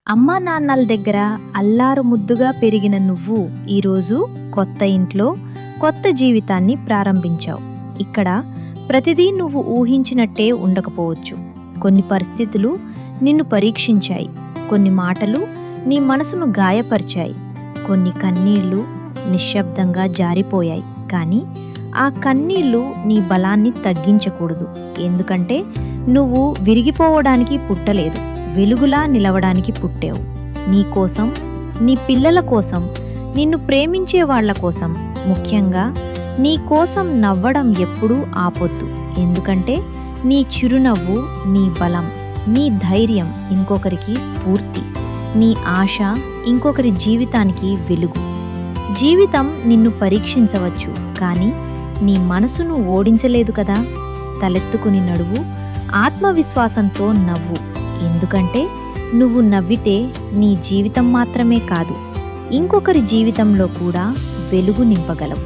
అమ్మా నాన్నల దగ్గర అల్లారు ముద్దుగా పెరిగిన నువ్వు ఈరోజు కొత్త ఇంట్లో కొత్త జీవితాన్ని ప్రారంభించావు. ఇక్కడ ప్రతిదీ నువ్వు ఊహించినట్టే ఉండకపోవచ్చు. కొన్ని పరిస్థితులు నిన్ను పరీక్షించాయి, కొన్ని మాటలు నీ మనసును గాయపరిచాయి, కొన్ని కన్నీళ్లు నిశ్శబ్దంగా జారిపోయాయి. కానీ ఆ కన్నీళ్లు నీ బలాన్ని తగ్గించకూడదు. ఎందుకంటే నువ్వు విరిగిపోవడానికి పుట్టలేదు, వెలుగులా నిలవడానికి పుట్టావు. నీ కోసం, నీ పిల్లల కోసం, నిన్ను ప్రేమించే వాళ్ల కోసం, ముఖ్యంగా నీ కోసం నవ్వడం ఎప్పుడూ ఆపొద్దు. ఎందుకంటే నీ చిరునవ్వు నీ బలం, నీ ధైర్యం ఇంకొకరికి స్ఫూర్తి, నీ ఆశ ఇంకొకరి జీవితానికి వెలుగు. జీవితం నిన్ను పరీక్షించవచ్చు, కానీ నీ మనసును ఓడించలేదు కదా. తలెత్తుకుని నడువు, ఆత్మవిశ్వాసంతో నవ్వు. ఎందుకంటే నువ్వు నవ్వితే నీ జీవితం మాత్రమే కాదు, ఇంకొకరి జీవితంలో కూడా వెలుగు నింపగలవు.